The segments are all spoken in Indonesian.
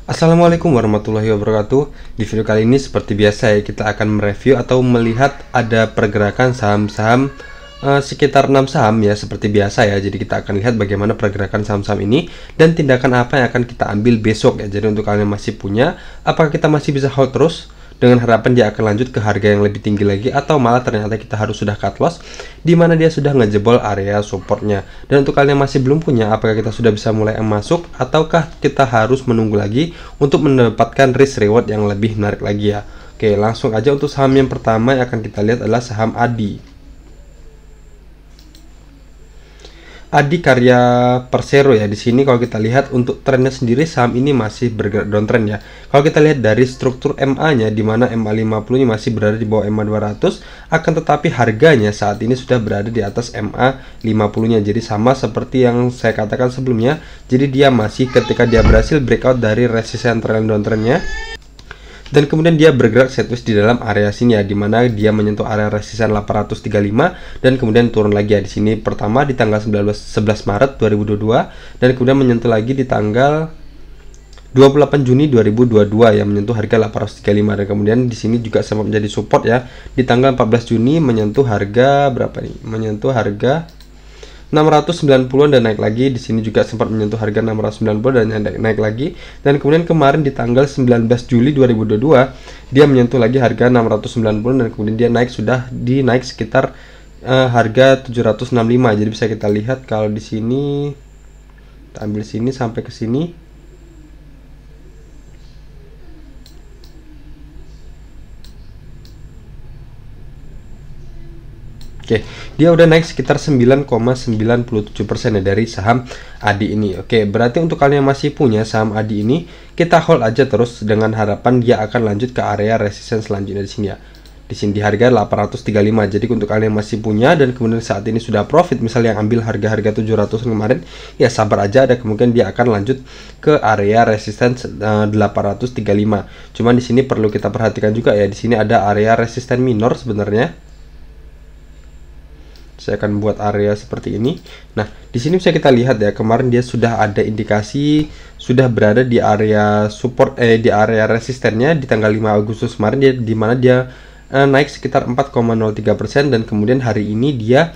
Assalamualaikum warahmatullahi wabarakatuh. Di video kali ini seperti biasa ya, kita akan mereview atau melihat ada pergerakan saham-saham sekitar 6 saham ya, seperti biasa ya. Jadi kita akan lihat bagaimana pergerakan saham-saham ini dan tindakan apa yang akan kita ambil besok ya. Jadi untuk kalian yang masih punya, apakah kita masih bisa hold terus dengan harapan dia akan lanjut ke harga yang lebih tinggi lagi, atau malah ternyata kita harus sudah cut loss di mana dia sudah ngejebol area supportnya. Dan untuk kalian yang masih belum punya, apakah kita sudah bisa mulai masuk ataukah kita harus menunggu lagi untuk mendapatkan risk reward yang lebih menarik lagi ya. Oke, langsung aja untuk saham yang pertama yang akan kita lihat adalah saham Adi Karya Persero ya. Di sini kalau kita lihat untuk trennya sendiri, saham ini masih bergerak downtrend ya. Kalau kita lihat dari struktur MA-nya, di mana MA50-nya masih berada di bawah MA200, akan tetapi harganya saat ini sudah berada di atas MA50-nya. Jadi sama seperti yang saya katakan sebelumnya. Jadi dia masih, ketika dia berhasil breakout dari resistance trend downtrendnya, dan kemudian dia bergerak sideways di dalam area sini ya, dimana dia menyentuh area resisten 835 dan kemudian turun lagi ya. Di sini pertama di tanggal 11 Maret 2022 dan kemudian menyentuh lagi di tanggal 28 Juni 2022 yang menyentuh harga 835, dan kemudian di sini juga sempat menjadi support ya di tanggal 14 Juni menyentuh harga berapa nih? Menyentuh harga 690-an dan naik lagi. Di sini juga sempat menyentuh harga 690 dan naik lagi, dan kemudian kemarin di tanggal 19 Juli 2022 dia menyentuh lagi harga 690 dan kemudian dia naik, sudah dinaik sekitar harga 765. Jadi bisa kita lihat kalau di sini, kita ambil sini sampai ke sini. Oke, dia udah naik sekitar 9,97% ya dari saham Adi ini. Oke, berarti untuk kalian yang masih punya saham Adi ini, kita hold aja terus dengan harapan dia akan lanjut ke area resistance selanjutnya di sini ya. Di sini di harga 835. Jadi untuk kalian yang masih punya dan kemudian saat ini sudah profit, misalnya yang ambil harga-harga 700 kemarin, ya sabar aja, ada kemungkinan dia akan lanjut ke area resistance 835. Cuman di sini perlu kita perhatikan juga ya, di sini ada area resisten minor sebenarnya. Saya akan buat area seperti ini. Nah, di sini bisa kita lihat ya, kemarin dia sudah ada indikasi sudah berada di area support di area resistennya di tanggal 5 Agustus kemarin, dia di mana dia naik sekitar 4,03%, dan kemudian hari ini dia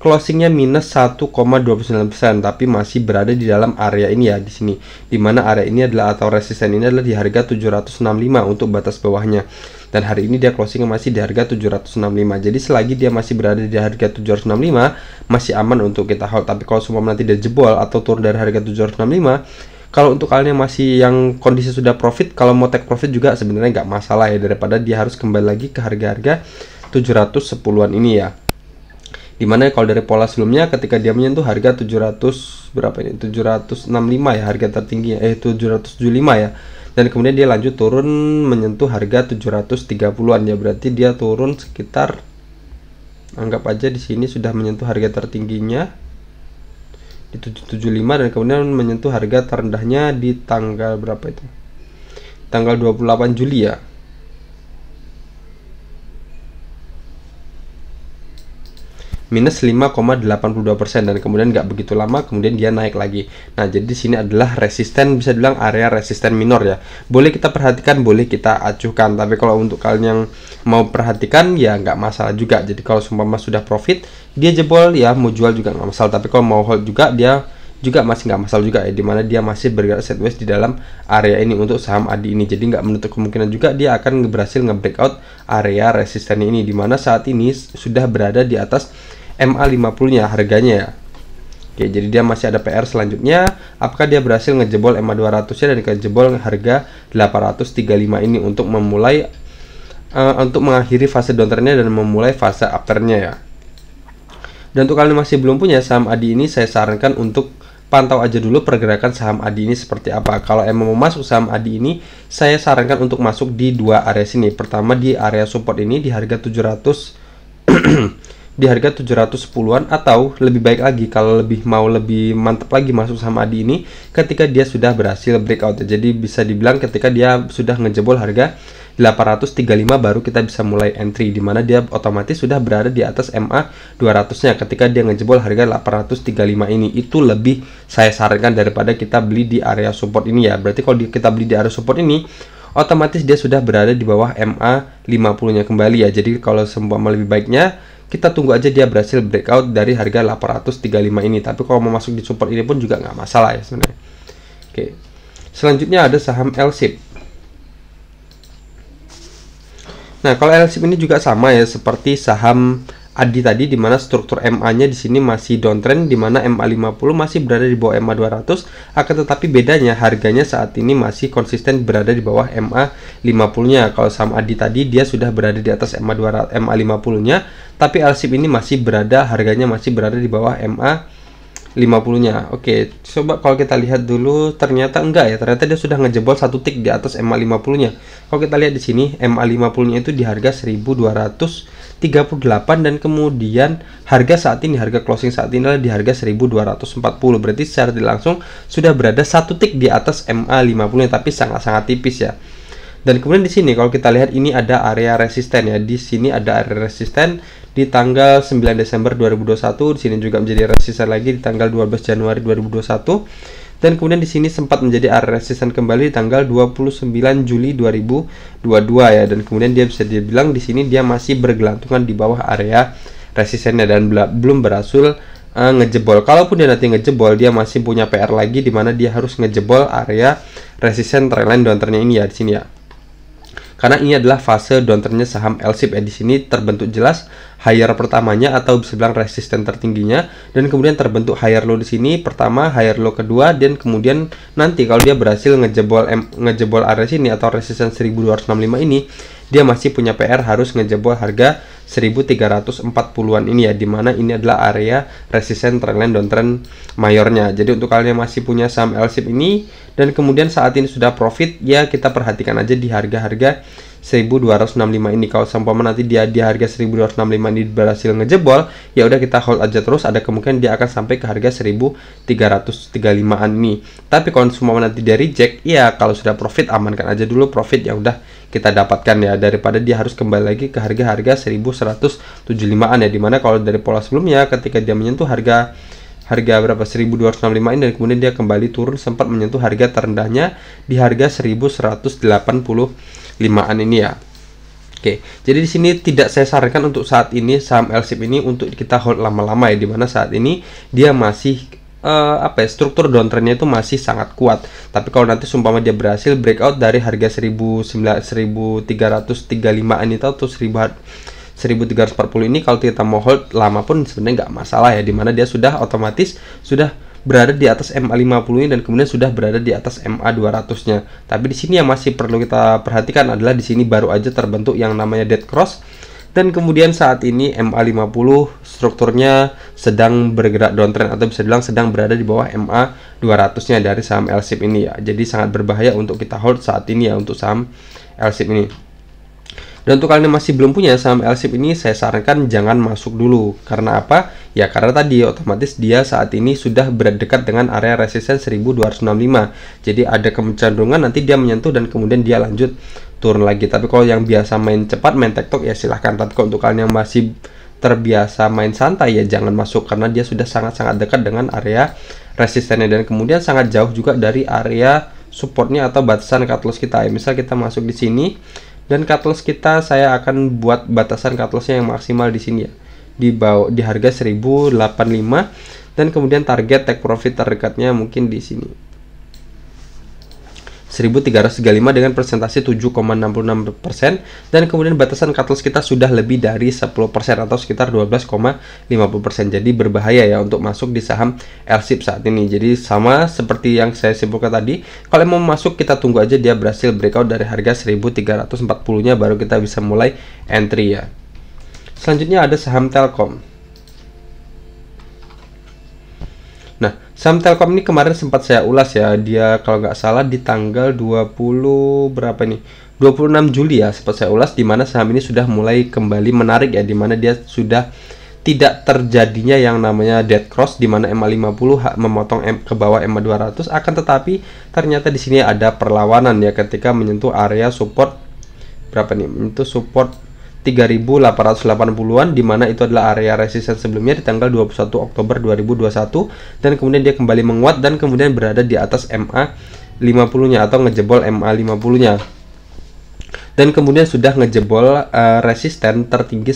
closingnya minus 1,29%, tapi masih berada di dalam area ini ya, di sini, di mana area ini adalah, atau resisten ini adalah di harga 765 untuk batas bawahnya, dan hari ini dia closingnya masih di harga 765. Jadi selagi dia masih berada di harga 765 masih aman untuk kita hold. Tapi kalau semua nanti dia jebol atau turun dari harga 765, kalau untuk kalian yang masih yang kondisi sudah profit, kalau mau take profit juga sebenarnya nggak masalah ya, daripada dia harus kembali lagi ke harga-harga 710-an ini ya. Dimana kalau dari pola sebelumnya ketika dia menyentuh harga 700 berapa ini, 765 ya harga tertingginya, 775 ya, dan kemudian dia lanjut turun menyentuh harga 730-an ya, berarti dia turun sekitar, anggap aja di sini sudah menyentuh harga tertingginya di 775 dan kemudian menyentuh harga terendahnya di tanggal berapa itu, tanggal 28 Juli ya, minus 5,82%, dan kemudian nggak begitu lama kemudian dia naik lagi. Nah, jadi di sini adalah resisten, bisa dibilang area resisten minor ya. Boleh kita perhatikan, boleh kita acuhkan, tapi kalau untuk kalian yang mau perhatikan ya nggak masalah juga. Jadi kalau seumpama sudah profit, dia jebol ya, mau jual juga nggak masalah, tapi kalau mau hold juga dia juga masih nggak masalah juga ya, dimana dia masih bergerak sideways di dalam area ini untuk saham Adi ini. Jadi nggak menutup kemungkinan juga dia akan berhasil nge-breakout area resisten ini, dimana saat ini sudah berada di atas MA50 nya harganya ya. Oke, jadi dia masih ada PR selanjutnya, apakah dia berhasil ngejebol MA200 nya dan kejebol harga 835 ini untuk memulai untuk mengakhiri fase downtrendnya dan memulai fase uptrendnya ya. Dan untuk kalian masih belum punya saham Adi ini, saya sarankan untuk pantau aja dulu pergerakan saham Adi ini seperti apa. Kalau emang mau masuk saham Adi ini, saya sarankan untuk masuk di dua area sini. Pertama di area support ini di harga 700 di harga 710-an, atau lebih baik lagi kalau lebih mantap lagi masuk saham ADI ini ketika dia sudah berhasil breakout. Jadi bisa dibilang ketika dia sudah ngejebol harga 835 baru kita bisa mulai entry, dimana dia otomatis sudah berada di atas MA 200-nya ketika dia ngejebol harga 835 ini. Itu lebih saya sarankan daripada kita beli di area support ini ya. Berarti kalau kita beli di area support ini otomatis dia sudah berada di bawah MA 50-nya kembali ya. Jadi kalau seumpama lebih baiknya kita tunggu aja dia berhasil breakout dari harga 835 ini. Tapi kalau mau masuk di support ini pun juga nggak masalah ya sebenarnya. Oke. Selanjutnya ada saham LSIP. Nah, kalau LSIP ini juga sama ya seperti saham ADI tadi, di mana struktur MA-nya di sini masih downtrend, di mana MA 50 masih berada di bawah MA 200, akan tetapi bedanya harganya saat ini masih konsisten berada di bawah MA 50-nya. Kalau saham ADI tadi dia sudah berada di atas MA 50-nya, tapi LSIP ini masih berada, harganya masih berada di bawah MA 50-nya. Oke, coba kalau kita lihat dulu, ternyata enggak ya, ternyata dia sudah ngejebol satu tick di atas MA 50-nya. Kalau kita lihat di sini, MA 50-nya itu di harga 1238, dan kemudian harga saat ini, harga closing saat ini adalah di harga 1240. Berarti secara langsung sudah berada satu tick di atas MA 50-nya, tapi sangat-sangat tipis ya. Dan kemudian di sini kalau kita lihat ini ada area resisten ya. Di sini ada area resisten di tanggal 9 Desember 2021. Di sini juga menjadi resisten lagi di tanggal 12 Januari 2021. Dan kemudian di sini sempat menjadi area resisten kembali di tanggal 29 Juli 2022 ya. Dan kemudian dia bisa dibilang di sini dia masih bergelantungan di bawah area resistennya dan belum berhasil ngejebol. Kalaupun dia nanti ngejebol, dia masih punya PR lagi di mana dia harus ngejebol area resisten trendline downtrendnya ini ya di sini ya. Karena ini adalah fase downtrendnya saham LSIP ya. Di sini terbentuk jelas higher pertamanya atau bisa bilang resisten tertingginya, dan kemudian terbentuk higher low di sini pertama, higher low kedua, dan kemudian nanti kalau dia berhasil ngejebol area sini atau resisten 1265 ini, dia masih punya PR harus ngejebol harga 1340-an ini ya, dimana ini adalah area resisten trendline downtrend mayornya. Jadi untuk kalian yang masih punya saham LSIP ini dan kemudian saat ini sudah profit, ya kita perhatikan aja di harga-harga 1265 ini. Kalau sampai nanti dia di harga 1265 ini berhasil ngejebol, ya udah kita hold aja terus, ada kemungkinan dia akan sampai ke harga 1335-an ini. Tapi kalau semua nanti dia reject, ya kalau sudah profit amankan aja dulu profit yang udah kita dapatkan ya, daripada dia harus kembali lagi ke harga-harga 1175-an ya, dimana kalau dari pola sebelumnya ketika dia menyentuh harga berapa 1265 ini dan kemudian dia kembali turun, sempat menyentuh harga terendahnya di harga 1185-an ini ya. Oke, jadi di sini tidak saya sarankan untuk saat ini saham LSIP ini untuk kita hold lama-lama ya, dimana saat ini dia masih struktur downtrendnya itu masih sangat kuat. Tapi kalau nanti sumpama dia berhasil breakout dari harga 1335-an itu atau 1340 ini, kalau kita mau hold lama pun sebenarnya nggak masalah ya, dimana dia sudah otomatis sudah berada di atas MA 50 ini dan kemudian sudah berada di atas MA 200-nya. Tapi di sini yang masih perlu kita perhatikan adalah di sini baru aja terbentuk yang namanya dead cross. Dan kemudian saat ini MA 50 strukturnya sedang bergerak downtrend atau bisa bilang sedang berada di bawah MA 200-nya dari saham LSIP ini ya. Jadi sangat berbahaya untuk kita hold saat ini ya untuk saham LSIP ini. Dan untuk kalian yang masih belum punya saham LSIP ini, saya sarankan jangan masuk dulu. Karena apa? Ya karena tadi otomatis dia saat ini sudah berdekat dengan area resisten 1265. Jadi ada kecenderungan nanti dia menyentuh dan kemudian dia lanjut turun lagi. Tapi kalau yang biasa main cepat, main tektok ya silahkan. Tapi kalau untuk kalian yang masih terbiasa main santai ya jangan masuk, karena dia sudah sangat-sangat dekat dengan area resistennya dan kemudian sangat jauh juga dari area supportnya atau batasan cut loss kita ya. Misal kita masuk di sini dan cut loss kita, saya akan buat batasan cut lossnya yang maksimal di sini ya, di harga 1085, dan kemudian target take profit terdekatnya mungkin di sini 1335 dengan persentase 7,66%, dan kemudian batasan cut loss kita sudah lebih dari 10% atau sekitar 12,50%. Jadi berbahaya ya untuk masuk di saham LSIP saat ini. Jadi sama seperti yang saya simpulkan tadi, kalau mau masuk kita tunggu aja dia berhasil breakout dari harga 1340-nya baru kita bisa mulai entry ya. Selanjutnya ada saham Telkom. Nah, saham Telkom ini kemarin sempat saya ulas ya, dia kalau nggak salah di tanggal 26 Juli ya sempat saya ulas, di mana saham ini sudah mulai kembali menarik ya, di mana dia sudah tidak terjadinya yang namanya dead cross di mana MA50 memotong ke bawah MA200, akan tetapi ternyata di sini ada perlawanan ya ketika menyentuh area support berapa nih? Itu support 3880-an, di mana itu adalah area resistance sebelumnya di tanggal 21 Oktober 2021, dan kemudian dia kembali menguat dan kemudian berada di atas MA50-nya atau ngejebol MA50-nya. Dan kemudian sudah ngejebol resisten tertinggi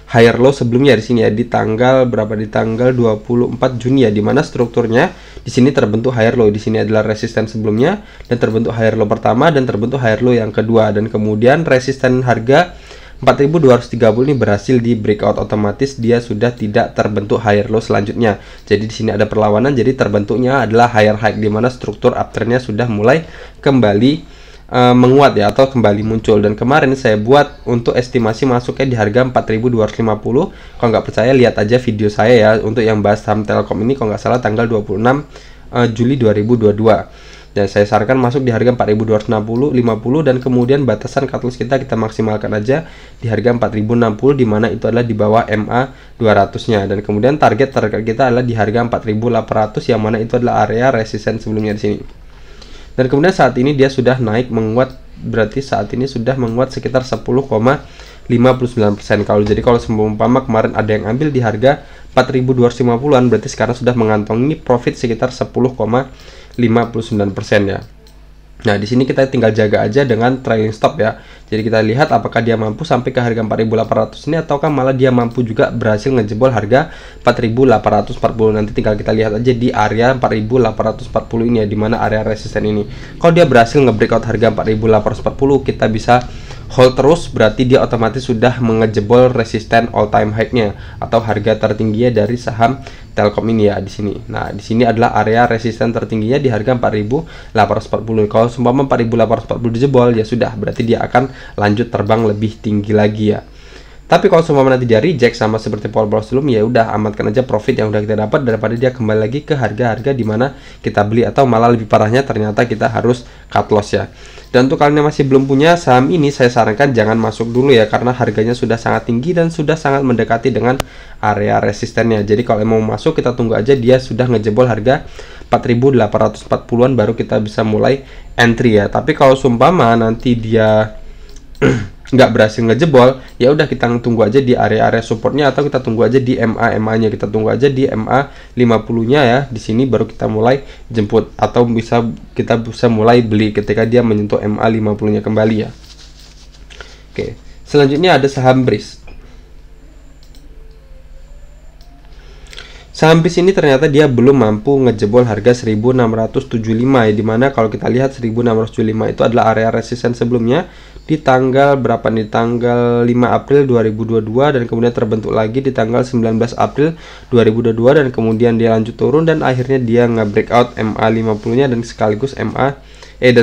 higher low sebelumnya di sini ya, di tanggal berapa, di tanggal 24 Juni ya, dimana strukturnya di sini terbentuk higher low. Di sini adalah resisten sebelumnya dan terbentuk higher low pertama dan terbentuk higher low yang kedua, dan kemudian resisten harga 4230 ini berhasil di breakout, otomatis dia sudah tidak terbentuk higher low selanjutnya. Jadi di sini ada perlawanan, jadi terbentuknya adalah higher high, di mana struktur uptrendnya sudah mulai kembali menguat ya, atau kembali muncul. Dan kemarin saya buat untuk estimasi masuknya di harga 4250. Kalau nggak percaya lihat aja video saya ya untuk yang bahas saham Telkom ini, kalau nggak salah tanggal 26 Juli 2022. Dan saya sarankan masuk di harga 4260 50, dan kemudian batasan cut loss kita maksimalkan aja di harga 4060, di mana itu adalah di bawah MA 200-nya. Dan kemudian target kita adalah di harga 4800, yang mana itu adalah area resisten sebelumnya di sini. Dan kemudian saat ini dia sudah naik menguat, berarti saat ini sudah menguat sekitar 10,59%. Kalau seumpama kemarin ada yang ambil di harga 4250-an, berarti sekarang sudah mengantongi profit sekitar 10,59% ya. Nah, di sini kita tinggal jaga aja dengan trailing stop ya. Jadi kita lihat apakah dia mampu sampai ke harga 4800 ini, ataukah malah dia mampu juga berhasil ngejebol harga 4840. Nanti tinggal kita lihat aja di area 4840 ini ya, di mana area resisten ini. Kalau dia berhasil nge-breakout harga 4840, kita bisa hold terus, berarti dia otomatis sudah mengejebol resisten all time high-nya atau harga tertingginya dari saham Telkom ini ya di sini. Nah, di sini adalah area resisten tertingginya di harga 4840. Kalau seumpama 4840 dijebol ya sudah, berarti dia akan lanjut terbang lebih tinggi lagi ya. Tapi kalau seumpama nanti dia reject sama seperti pola-pola sebelumnya, ya udah amatkan aja profit yang udah kita dapat daripada dia kembali lagi ke harga-harga di mana kita beli, atau malah lebih parahnya ternyata kita harus cut loss ya. Dan untuk kalian yang masih belum punya saham ini, saya sarankan jangan masuk dulu ya, karena harganya sudah sangat tinggi dan sudah sangat mendekati dengan area resistennya. Jadi kalau mau masuk, kita tunggu aja dia sudah ngejebol harga 4840-an baru kita bisa mulai entry ya. Tapi kalau seumpama nanti dia nggak berhasil ngejebol, ya udah kita tunggu aja di area-area supportnya, atau kita tunggu aja di MA-nya, kita tunggu aja di MA 50-nya ya. Di sini baru kita mulai jemput, atau kita bisa mulai beli ketika dia menyentuh MA 50-nya kembali ya. Oke, selanjutnya ada saham BRIS. Saham BRIS ini ternyata dia belum mampu ngejebol harga 1675 ya, dimana kalau kita lihat 1675 itu adalah area resisten sebelumnya di tanggal berapa nih, tanggal 5 April 2022, dan kemudian terbentuk lagi di tanggal 19 April 2022, dan kemudian dia lanjut turun dan akhirnya dia nge-breakout MA 50-nya dan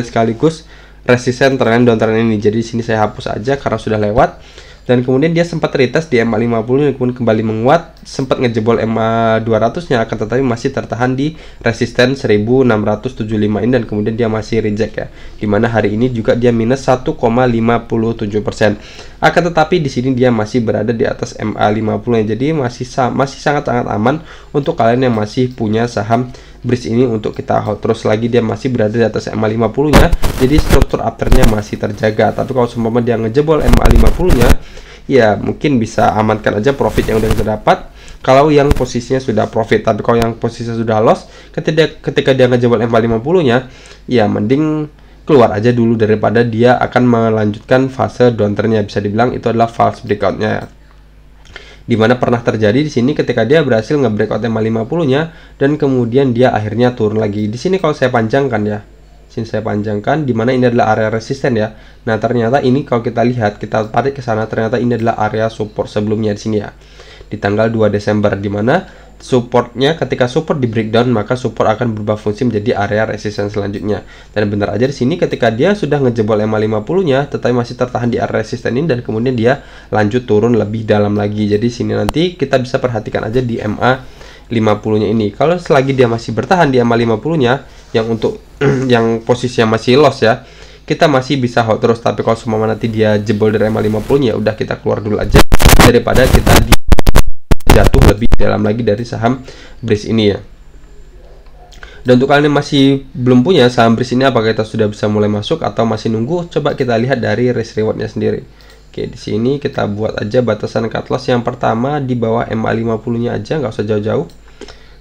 sekaligus resisten trend downtrend ini. Jadi di sini saya hapus aja karena sudah lewat. Dan kemudian dia sempat retest di MA 50 dan kemudian kembali menguat, sempat ngejebol MA 200-nya, akan tetapi masih tertahan di resisten 1675 ini, dan kemudian dia masih reject ya. Dimana hari ini juga dia minus 1,57%. Akan tetapi di sini dia masih berada di atas MA 50-nya. Jadi masih sangat-sangat aman untuk kalian yang masih punya saham BRIS ini untuk kita hold terus lagi. Dia masih berada di atas MA 50-nya. Jadi struktur uptrendnya masih terjaga. Tapi kalau seumpama dia ngejebol MA 50-nya, ya mungkin bisa amankan aja profit yang udah kita dapat kalau yang posisinya sudah profit. Tapi kalau yang posisinya sudah loss, ketika dia ngejebol MA 50-nya, ya mending keluar aja dulu daripada dia akan melanjutkan fase downtrendnya. Bisa dibilang itu adalah false breakout-nya. Dimana pernah terjadi di sini ketika dia berhasil nge-breakout MA 50-nya dan kemudian dia akhirnya turun lagi. Di sini kalau saya panjangkan ya, dimana ini adalah area resisten ya. Nah, ternyata ini kalau kita lihat, kita tarik ke sana, ternyata ini adalah area support sebelumnya di sini ya. Di tanggal 2 Desember, dimana supportnya, ketika support di breakdown, maka support akan berubah fungsi menjadi area resisten selanjutnya. Dan benar aja di sini ketika dia sudah ngejebol MA 50-nya tetapi masih tertahan di area resisten ini, dan kemudian dia lanjut turun lebih dalam lagi. Jadi sini nanti kita bisa perhatikan aja di MA 50-nya ini. Kalau selagi dia masih bertahan di MA 50-nya yang untuk yang posisinya masih loss ya, kita masih bisa hold terus. Tapi kalau semua nanti dia jebol dari MA 50-nya, udah kita keluar dulu aja daripada kita jatuh lebih dalam lagi dari saham BRIS ini ya. Dan untuk kalian yang masih belum punya saham BRIS ini, apakah kita sudah bisa mulai masuk atau masih nunggu? Coba kita lihat dari risk rewardnya sendiri. Oke, di sini kita buat aja batasan cut loss yang pertama di bawah MA50-nya aja, nggak usah jauh-jauh.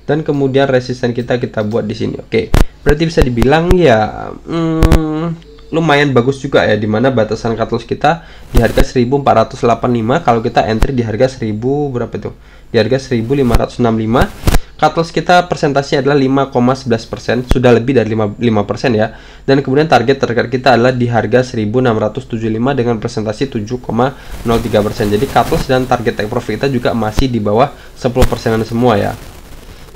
Dan kemudian resisten kita buat di sini. Oke, berarti bisa dibilang ya lumayan bagus juga ya, dimana batasan cut loss kita di harga 1485. Kalau kita entry di harga 1000 berapa itu? Di harga 1565. Cut loss kita persentase adalah 5,11%, sudah lebih dari 5% ya. Dan kemudian target kita adalah di harga 1675 dengan persentase 7,03%. Jadi cut loss dan target take profit kita juga masih di bawah 10%an semua ya.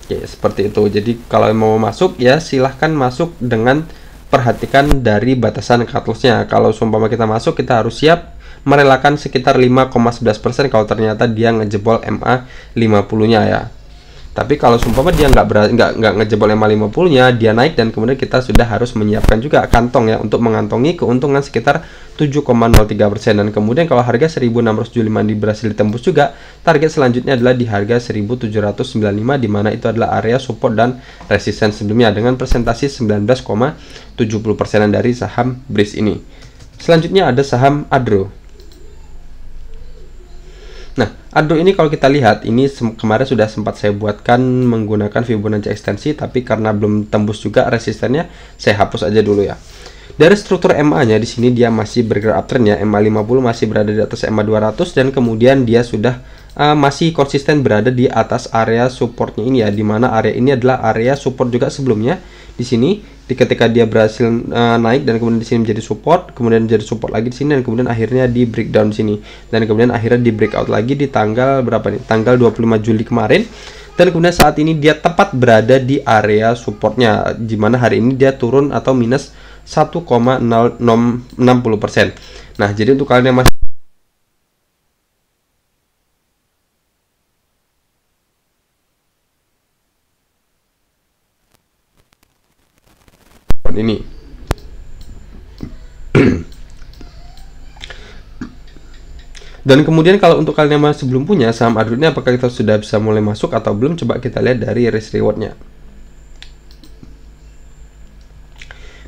Oke, seperti itu. Jadi kalau mau masuk ya silahkan masuk dengan perhatikan dari batasan cut loss-nya. Kalau seumpama kita masuk, kita harus siap merelakan sekitar 5,11% kalau ternyata dia ngejebol MA50-nya ya. Tapi kalau seumpama dia nggak ngejebol MA50-nya, dia naik, dan kemudian kita sudah harus menyiapkan juga kantong ya untuk mengantongi keuntungan sekitar 7,03%. Dan kemudian kalau harga 1675 berhasil ditembus juga, target selanjutnya adalah di harga 1795, di mana itu adalah area support dan resisten sebelumnya dengan presentasi 19,70%an dari saham BRIS ini. Selanjutnya ada saham Adro. Nah, Adro ini kalau kita lihat, ini kemarin sudah sempat saya buatkan menggunakan Fibonacci ekstensi, tapi karena belum tembus juga resistennya, saya hapus aja dulu ya. Dari struktur MA-nya di sini dia masih bergerak uptrend ya, MA50 masih berada di atas MA200, dan kemudian dia sudah masih konsisten berada di atas area supportnya ini ya, dimana area ini adalah area support juga sebelumnya. Di sini ketika dia berhasil naik dan kemudian di sini menjadi support, kemudian menjadi support lagi di sini, dan kemudian akhirnya di breakdown di sini, dan kemudian akhirnya di breakout lagi di tanggal berapa nih? Tanggal 25 Juli kemarin. Dan kemudian saat ini dia tepat berada di area supportnya, dimana hari ini dia turun atau minus 1,060%. Nah, jadi untuk kalian yang masih ini dan kemudian kalau untuk kalian yang masih belum punya saham Adro ini, apakah kita sudah bisa mulai masuk atau belum? Coba kita lihat dari risk rewardnya.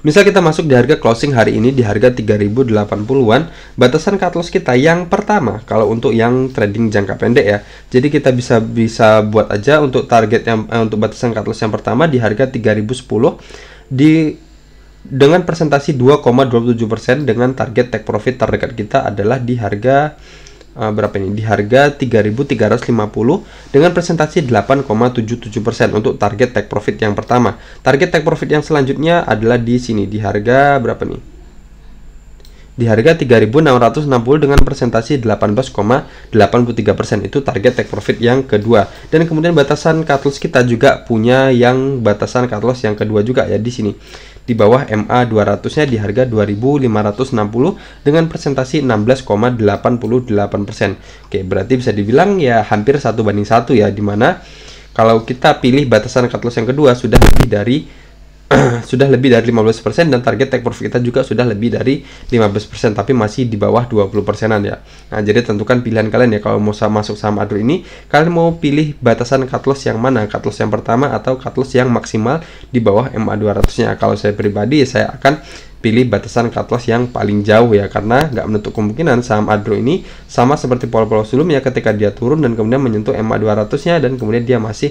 Misal kita masuk di harga closing hari ini di harga 3080-an, batasan cut loss kita yang pertama kalau untuk yang trading jangka pendek ya. Jadi kita bisa buat aja untuk target yang untuk batasan cut loss yang pertama di harga 3010 dengan presentasi 2,27%, dengan target take profit terdekat kita adalah di harga berapa ini? Di harga 3350 dengan presentasi 8,77% untuk target take profit yang pertama. Target take profit yang selanjutnya adalah di sini di harga berapa nih? Di harga 3660 dengan presentasi 18,83%, itu target take profit yang kedua. Dan kemudian batasan cut loss kita juga punya yang batasan cut loss yang kedua juga ya, di sini di bawah MA200-nya di harga 2560 dengan presentasi 16,88%. Oke, berarti bisa dibilang ya hampir 1:1 ya, dimana kalau kita pilih batasan cut loss yang kedua sudah lebih dari 15%, dan target take profit kita juga sudah lebih dari 15%, tapi masih di bawah 20%-an ya. Nah, jadi tentukan pilihan kalian ya kalau mau masuk saham Adro ini, kalian mau pilih batasan cut loss yang mana? Cut loss yang pertama atau cut loss yang maksimal di bawah MA200-nya? Kalau saya pribadi, saya akan pilih batasan cut loss yang paling jauh ya, karena nggak menutup kemungkinan saham Adro ini sama seperti pola-pola sebelumnya, ketika dia turun dan kemudian menyentuh MA200-nya dan kemudian dia masih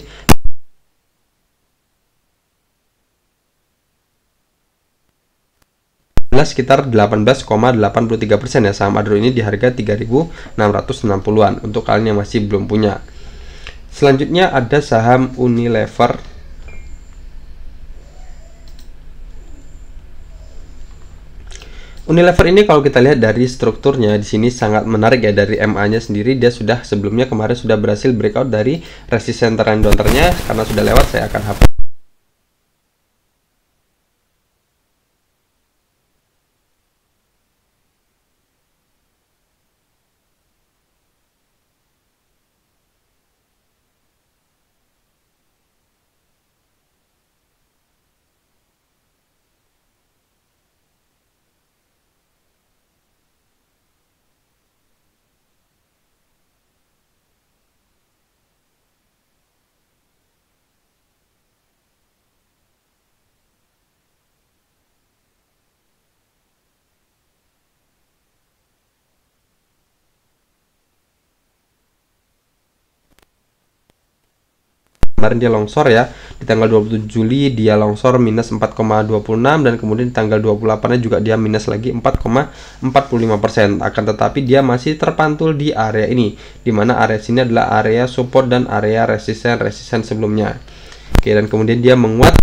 sekitar 18,83% ya saham Adro ini di harga 3660-an untuk kalian yang masih belum punya. Selanjutnya ada saham Unilever. Unilever ini kalau kita lihat dari strukturnya di sini sangat menarik ya. Dari MA-nya sendiri dia sudah sebelumnya kemarin sudah berhasil breakout dari resisten trend downturn-nya, karena sudah lewat saya akan hapus. kemarin dia longsor ya. Di tanggal 27 Juli dia longsor minus 4,26, dan kemudian di tanggal 28-nya juga dia minus lagi 4,45%. Akan tetapi dia masih terpantul di area ini, dimana area sini adalah area support dan area resisten sebelumnya. Oke, dan kemudian dia menguat